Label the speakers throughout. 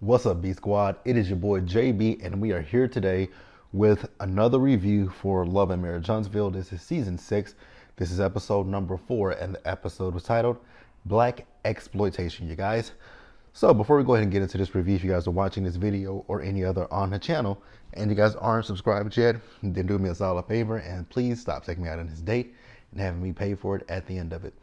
Speaker 1: What's up, B Squad? It is your boy JB, and we are here today with another review for Love and Marriage Huntsville. This is season 6. This is episode number 4, and the episode was titled Blaque-xploitation, you guys. So before we go ahead and get into this review, if you guys are watching this video or any other on the channel and you guys aren't subscribed yet, then do me a solid favor and please stop taking me out on this date and having me pay for it at the end of it.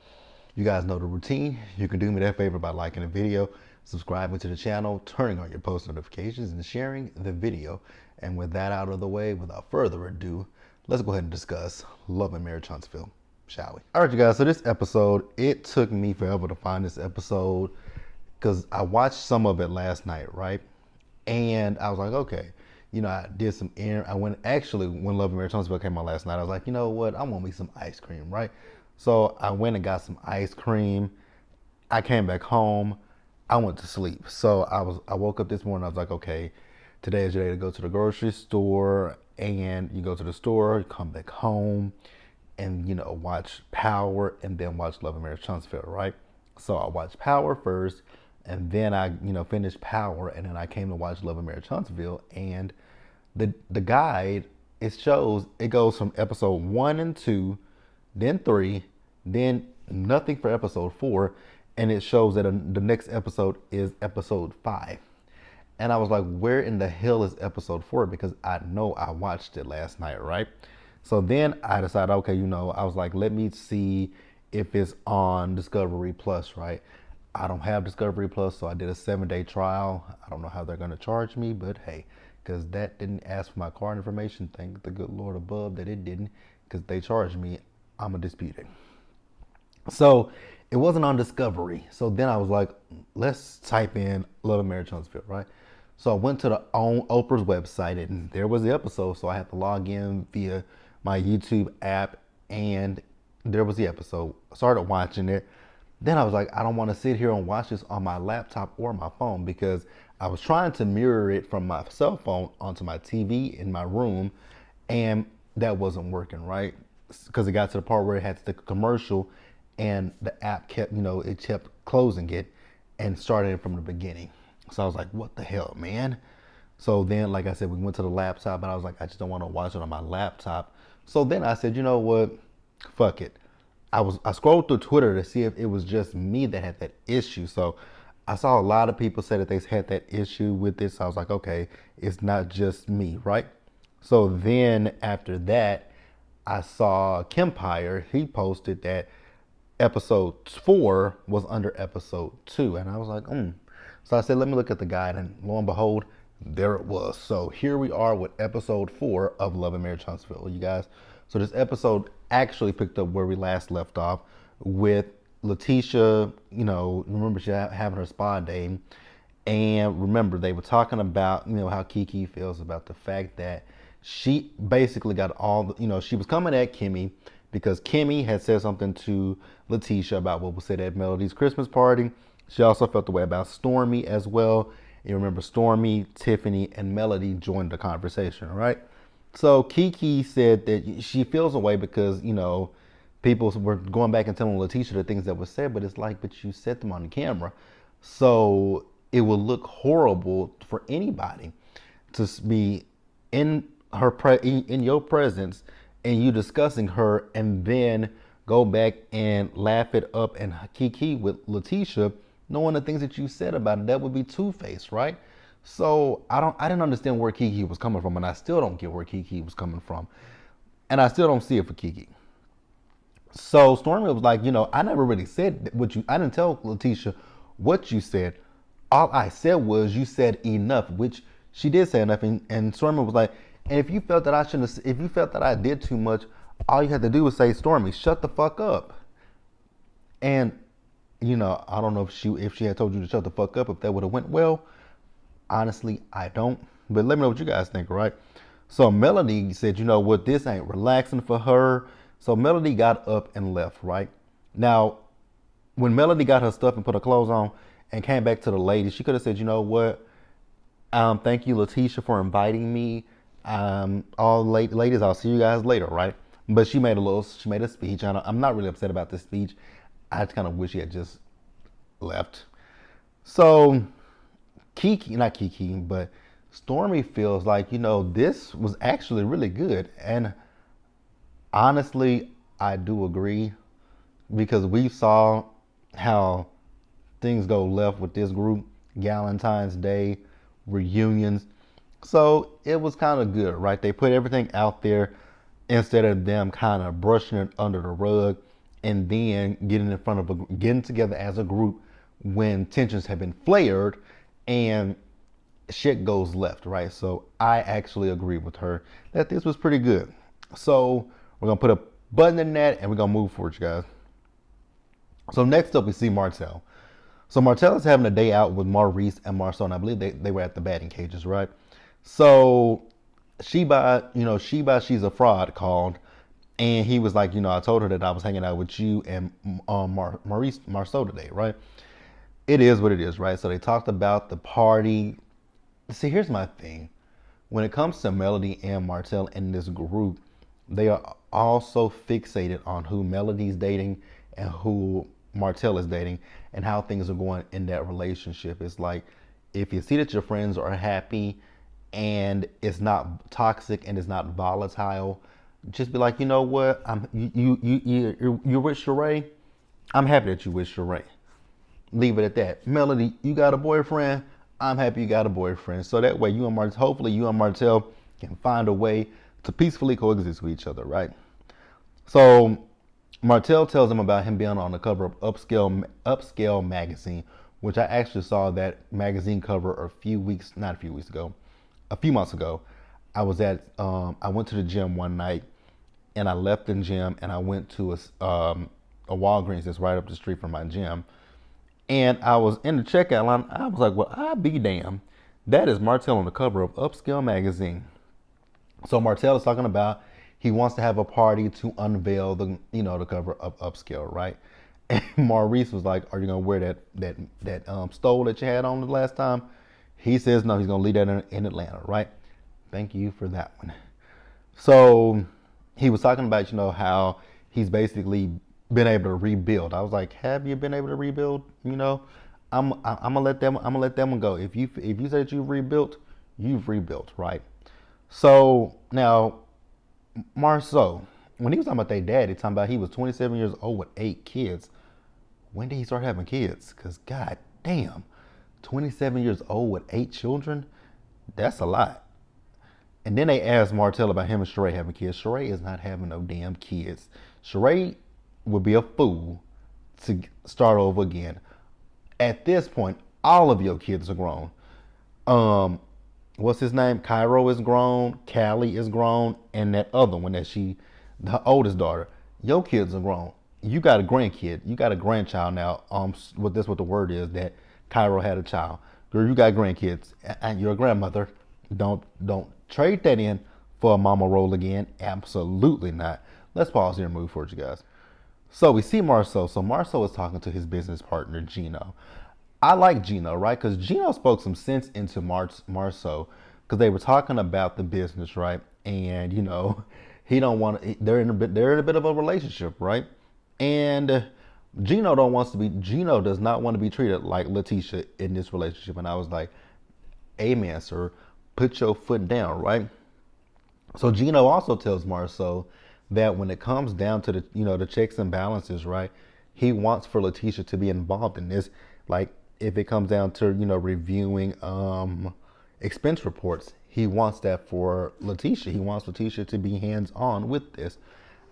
Speaker 1: You guys know the routine. You can do me that favor by liking the video, subscribing to the channel, turning on your post notifications, and sharing the video. And with that out of the way, without further ado, let's go ahead and discuss Love and Marriage Huntsville, shall we? All right, you guys, so this episode, it took me forever to find this episode because I watched some of it last night, right? And I was like, okay, I did some when Love and Marriage Huntsville came on last night, I was like, you know what? I want me some ice cream, right? So I went and got some ice cream. I came back home. I went to sleep. So I woke up this morning. I was like, okay, today is your day to go to the grocery store. And you go to the store, you come back home, and watch Power, and then watch Love and Marriage Huntsville, right? So I watched Power first, and then I finished Power, and then I came to watch Love and Marriage Huntsville. And the guide, it goes from episode 1 and 2, then 3, then nothing for episode 4, and it shows that the next episode is episode 5. And I was like, where in the hell is episode 4? Because I know I watched it last night, right? So then I decided, okay, I was like, let me see if it's on Discovery Plus, right? I don't have Discovery Plus, so I did a 7-day trial. I don't know how they're going to charge me, but hey, because that didn't ask for my card information. Thank the good Lord above that it didn't, because they charged me. I'm going to dispute it. So it wasn't on Discovery. So then I was like, let's type in Love and Marriage Huntsville, right? So I went to Oprah's website, and there was the episode. So I had to log in via my YouTube app, and there was the episode. I started watching it. Then I was like, I don't want to sit here and watch this on my laptop or my phone, because I was trying to mirror it from my cell phone onto my TV in my room, and that wasn't working, right? Because it got to the part where it had the commercial, and the app kept, it kept closing it and starting it from the beginning. So I was like, what the hell, man? So then, like I said, we went to the laptop, and I was like, I just don't want to watch it on my laptop. So then I said, you know what? Fuck it. I scrolled through Twitter to see if it was just me that had that issue. So I saw a lot of people say that they had that issue with this. So I was like, okay, it's not just me, right? So then after that, I saw Kempire. He posted that episode 4 was under episode 2. And I was like, So I said, let me look at the guide. And lo and behold, there it was. So here we are with episode 4 of Love and Marriage Huntsville, you guys. So this episode actually picked up where we last left off with Letitia. Remember she having her spa day. And remember, they were talking about, how Kiki feels about the fact that she basically got she was coming at Kimmy because Kimmy had said something to Letitia about what was said at Melody's Christmas party. She also felt the way about Stormy as well. You remember Stormy, Tiffany, and Melody joined the conversation, right? So Kiki said that she feels a way because, people were going back and telling Letitia the things that were said, but it's like, but you said them on the camera. So it would look horrible for anybody to be in in your presence and you discussing her and then go back and laugh it up and kiki with Letitia, knowing the things that you said about it. That would be two-faced, right? So I didn't understand where Kiki was coming from, and I still don't get where Kiki was coming from, and I still don't see it for Kiki. So Stormy was like, I never really said I didn't tell Letitia what you said. All I said was you said enough, which she did say enough, and Stormy was like, and if you felt that if you felt that I did too much, all you had to do was say, Stormy, shut the fuck up. And I don't know if she had told you to shut the fuck up, if that would have went well. Honestly, I don't. But let me know what you guys think, right? So Melody said, what, this ain't relaxing for her. So Melody got up and left, right? Now, when Melody got her stuff and put her clothes on and came back to the ladies, she could have said, what? Thank you, Letitia, for inviting me. Ladies, I'll see you guys later, right? But she made a speech. I'm not really upset about this speech. I kind of wish she had just left. So but Stormy feels like, this was actually really good. And honestly, I do agree because we saw how things go left with this group, Valentine's Day, reunions. So it was kind of good, right? They put everything out there instead of them kind of brushing it under the rug and then getting together as a group when tensions have been flared and shit goes left, right? So I actually agree with her that this was pretty good. So we're gonna put a button in that and we're gonna move forward, you guys. So next up we see Martell. So Martell is having a day out with Maurice and Marceau, and I believe they were at the batting cages, right? So she's a fraud called, and he was like, I told her that I was hanging out with you and Maurice Marceau today, right? It is what it is, right? So they talked about the party. See, here's my thing. When it comes to Melody and Martell in this group, they are all so fixated on who Melody's dating and who Martell is dating and how things are going in that relationship. It's like if you see that your friends are happy and it's not toxic and it's not volatile, just be like, you know what? You're with Sheree. I'm happy that you with Sheree. Leave it at that. Melody, you got a boyfriend. I'm happy you got a boyfriend. So that way, hopefully you and Martell can find a way to peacefully coexist with each other, right? So Martell tells him about him being on the cover of Upscale magazine, which I actually saw that magazine cover a few months ago. I went to the gym one night, and I left the gym, and I went to a Walgreens that's right up the street from my gym. And I was in the checkout line. I was like, well, I'll be damned. That is Martell on the cover of Upscale magazine. So Martell is talking about he wants to have a party to unveil the cover of Upscale, right? And Maurice was like, are you gonna wear that stole that you had on the last time? He says no, he's gonna leave that in Atlanta, right? Thank you for that one. So he was talking about, how he's basically been able to rebuild. I was like, have you been able to rebuild? I'm gonna let them go. If you say that you've rebuilt, right? So now Marceau, when he was talking about their dad, he talking about he was 27 years old with 8 kids. When did he start having kids? Cause god damn, 27 years old with 8 children, that's a lot. And then they asked Martell about him and Sheree having kids. Sheree is not having no damn kids. Sheree would be a fool to start over again. At this point, all of your kids are grown. What's his name? Cairo is grown. Callie is grown. And that other one the oldest daughter. Your kids are grown. You got a grandkid. You got a grandchild now. What the word is that Cairo had a child. Girl, you got grandkids. And you're a grandmother. Don't trade that in for a mama role again. Absolutely not. Let's pause here and move forward, you guys. So we see Marceau. So Marceau is talking to his business partner, Gino. I like Gino, right? Because Gino spoke some sense into Marceau because they were talking about the business, right? And, he don't want to, they're in a bit of a relationship, right? And Gino does not want to be treated like Letitia in this relationship. And I was like, amen, sir. Put your foot down, right? So Gino also tells Marceau that when it comes down to the checks and balances, right, he wants for Letitia to be involved in this. Like if it comes down to reviewing expense reports, he wants that for Letitia. He wants Letitia to be hands-on with this.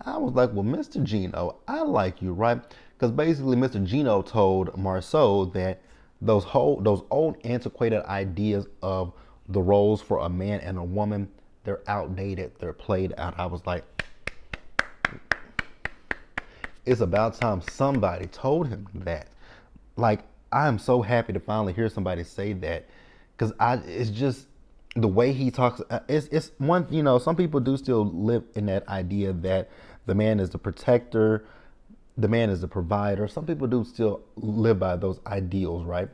Speaker 1: I was like, well, Mr. Gino, I like you, right? Because basically Mr. Gino told Marceau that those old antiquated ideas of the roles for a man and a woman, they're outdated, they're played out. I was like, it's about time somebody told him that. Like, I am so happy to finally hear somebody say that, because it's just the way he talks. It's one, some people do still live in that idea that the man is the protector, the man is the provider. Some people do still live by those ideals, right?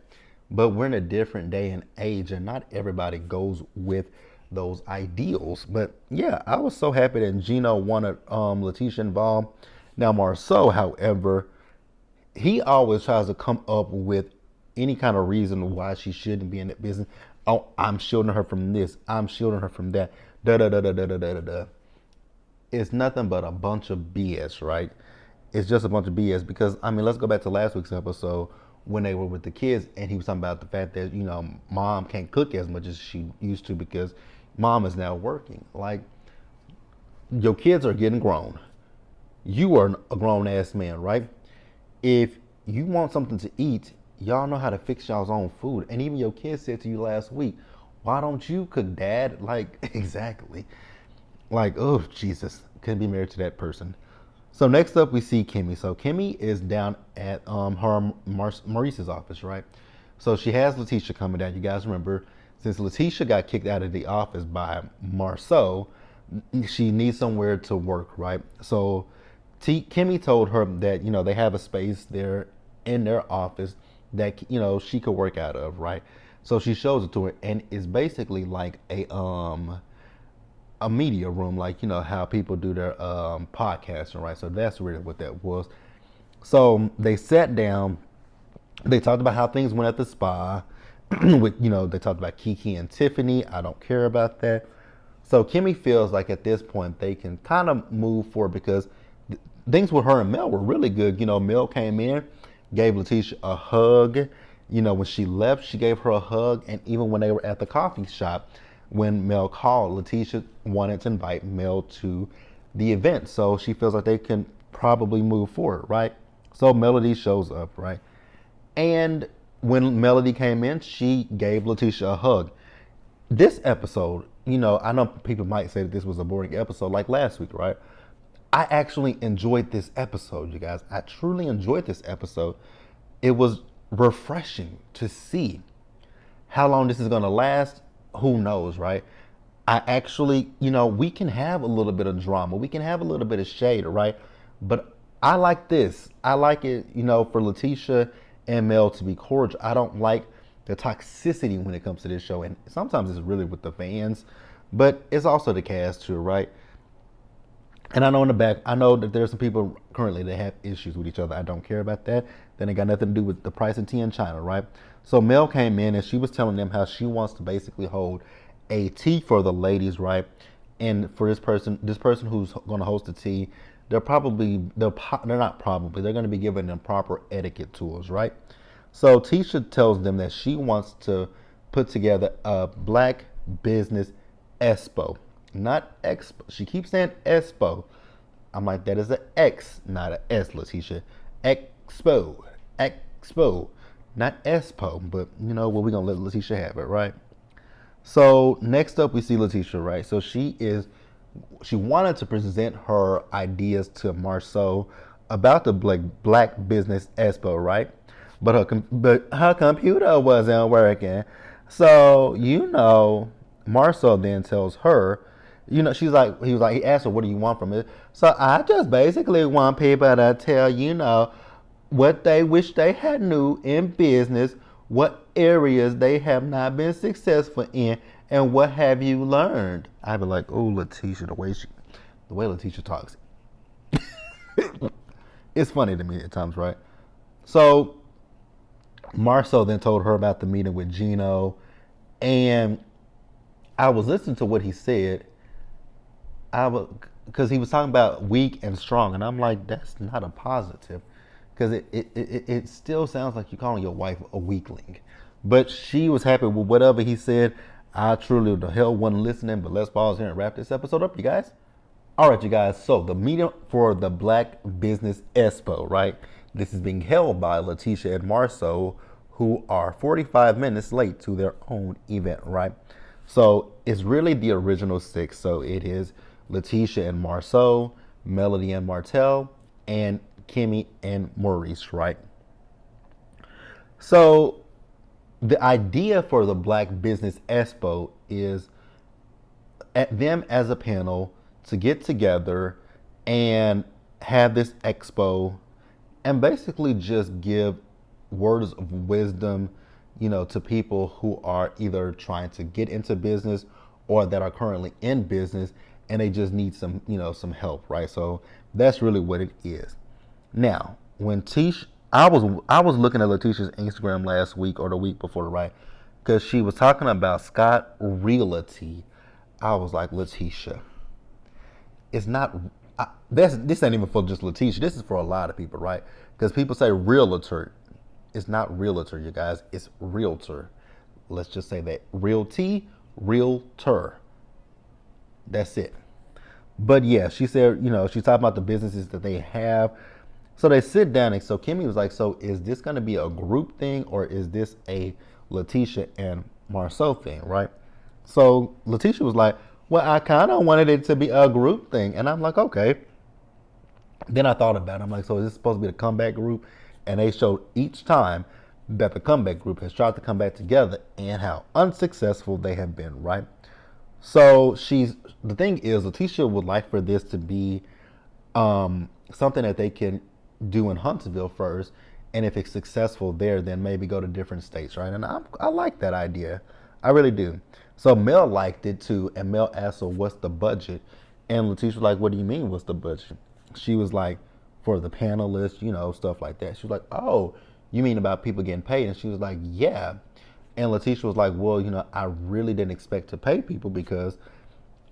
Speaker 1: But we're in a different day and age, and not everybody goes with those ideals. But yeah, I was so happy that Gino wanted Letitia involved. Now Marceau, however, he always tries to come up with any kind of reason why she shouldn't be in that business. Oh, I'm shielding her from this. I'm shielding her from that. Da da da da da da da da. It's nothing but a bunch of BS, right? It's just a bunch of BS because I mean, let's go back to last week's episode when they were with the kids, and he was talking about the fact that mom can't cook as much as she used to because mom is now working. Like, your kids are getting grown. You are a grown ass man, right? If you want something to eat, y'all know how to fix y'all's own food. And even your kids said to you last week, why don't you cook, Dad? Like, exactly. Like, oh, Jesus, couldn't be married to that person. So next up, we see Kimmy. So Kimmy is down at her Maurice's office, right? So she has Letitia coming down. You guys remember, since Letitia got kicked out of the office by Marceau, she needs somewhere to work, right? So Kimmy told her that they have a space there in their office that she could work out of, right? So she shows it to her, and it's basically like a media room, like how people do their podcasting, right? So that's really what that was. So they sat down. They talked about how things went at the spa. With they talked about Kiki and Tiffany. I don't care about that. So Kimmy feels like at this point they can kind of move forward because things with her and Mel were really good. Mel came in, gave Letitia a hug. When she left, she gave her a hug. And even when they were at the coffee shop, when Mel called, Letitia wanted to invite Mel to the event. So she feels like they can probably move forward, right? So Melody shows up, right? And when Melody came in, she gave Letitia a hug. This episode, I know people might say that this was a boring episode like last week, right? I actually enjoyed this episode, you guys. I truly enjoyed this episode. It was refreshing to see. How long this is going to last, who knows, right? I actually, we can have a little bit of drama. We can have a little bit of shade, right? But I like this. I like it, for Letitia and Mel to be cordial. I don't like the toxicity when it comes to this show. And sometimes it's really with the fans, but it's also the cast too, right? And I know in the back, I know that there's some people currently that have issues with each other. I don't care about that. Then it got nothing to do with the price of tea in China, right? So Mel came in and she was telling them how she wants to basically hold a tea for the ladies, right? And for this person who's going to host the tea, they're not probably, they're going to be giving them proper etiquette tools, right? So Tisha tells them that she wants to put together a Black Business Expo. Not expo. She keeps saying expo. I'm like, that is an X, not an S, Letitia. Expo. Expo. Not expo, but well, we're going to let Letitia have it, right? So next up, we see Letitia, right? So she wanted to present her ideas to Marceau about the Black Business Expo, right? But her computer wasn't working. So, Marceau then tells her, he asked her, what do you want from it? So I just basically want people to tell, what they wish they had knew in business, what areas they have not been successful in, and what have you learned? I'd be like, oh, Letitia, the way Letitia talks. It's funny to me at times, right? So Marceau then told her about the meeting with Gino, and I was listening to what he said. Because he was talking about weak and strong, and I'm like, that's not a positive, because it still sounds like you're calling your wife a weakling. But she was happy with whatever he said. I truly the hell wasn't listening, but let's pause here and wrap this episode up, you guys. All right, you guys. So the meeting for the Black Business Expo, right? This is being held by Letitia and Marceau, who are 45 minutes late to their own event, right? So it's really the original six. So it is Letitia and Marceau, Melody and Martell, and Kimmy and Maurice, right? So the idea for the Black Business Expo is at them as a panel to get together and have this expo and basically just give words of wisdom, to people who are either trying to get into business or that are currently in business and they just need some, some help, right? So that's really what it is. Now, when I was looking at Letitia's Instagram last week or the week before, right? Because she was talking about Scott Realty. I was like, Letitia, it's not. This ain't even for just Letitia. This is for a lot of people, right? Because people say realtor. It's not realtor, you guys. It's realtor. Let's just say that realty, realtor. That's it. But yeah, she said, she's talking about the businesses that they have. So they sit down, and so Kimmy was like, so is this going to be a group thing, or is this a Letitia and Marceau thing, right? So Letitia was like, well, I kind of wanted it to be a group thing. And I'm like, okay. Then I thought about it. I'm like, so is this supposed to be the comeback group? And they showed each time that the comeback group has tried to come back together and how unsuccessful they have been, right? So the thing is, Letitia would like for this to be something that they can do in Huntsville first, and if it's successful there, then maybe go to different states, right? And I like that idea, I really do. So Mel liked it too, and Mel asked her, "What's the budget?" And Letitia was like, "What do you mean, what's the budget?" She was like, "For the panelists, stuff like that." She was like, "Oh, you mean about people getting paid?" And she was like, "Yeah." And Letitia was like, "Well, I really didn't expect to pay people because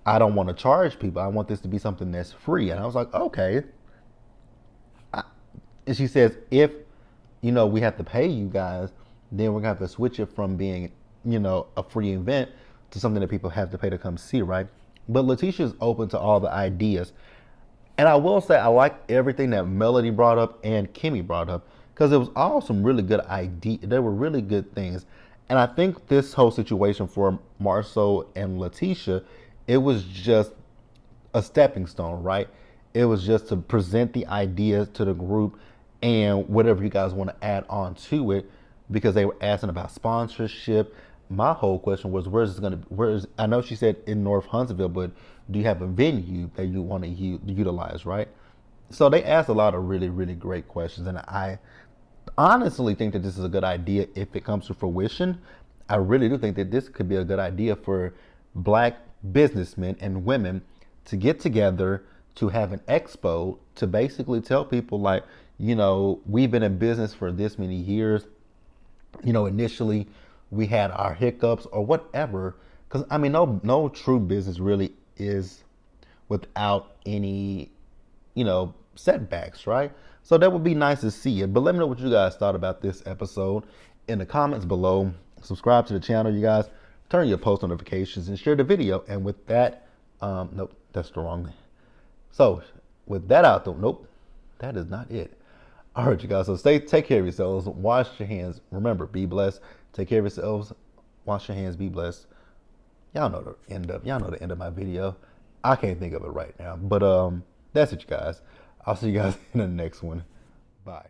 Speaker 1: I don't want to charge people. I want this to be something that's free." And I was like, "Okay." And she says, "If we have to pay you guys, then we're gonna have to switch it from being a free event to something that people have to pay to come see, right?" But Letitia's open to all the ideas. And I will say I like everything that Melody brought up and Kimmy brought up, because it was all some really good ideas. They were really good things. And I think this whole situation for Marceau and Letitia, it was just a stepping stone, right? It was just to present the ideas to the group and whatever you guys want to add on to it, because they were asking about sponsorship. My whole question was, I know she said in North Huntsville, but do you have a venue that you want to utilize, right? So they asked a lot of really, really great questions, and I honestly think that this is a good idea if it comes to fruition. I really do think that this could be a good idea for Black businessmen and women to get together to have an expo to basically tell people, like, we've been in business for this many years. Initially we had our hiccups or whatever. Because I mean, no true business really is without any, setbacks, right? So that would be nice to see it. But let me know what you guys thought about this episode in the comments below. Subscribe to the channel, you guys. Turn your post notifications and share the video. And with that, nope, that's the wrong. So with that out though, nope, that is not it. All right, you guys. So take care of yourselves. Wash your hands. Remember, be blessed. Take care of yourselves. Wash your hands. Be blessed. Y'all know the end of my video. I can't think of it right now, but that's it, you guys. I'll see you guys in the next one. Bye.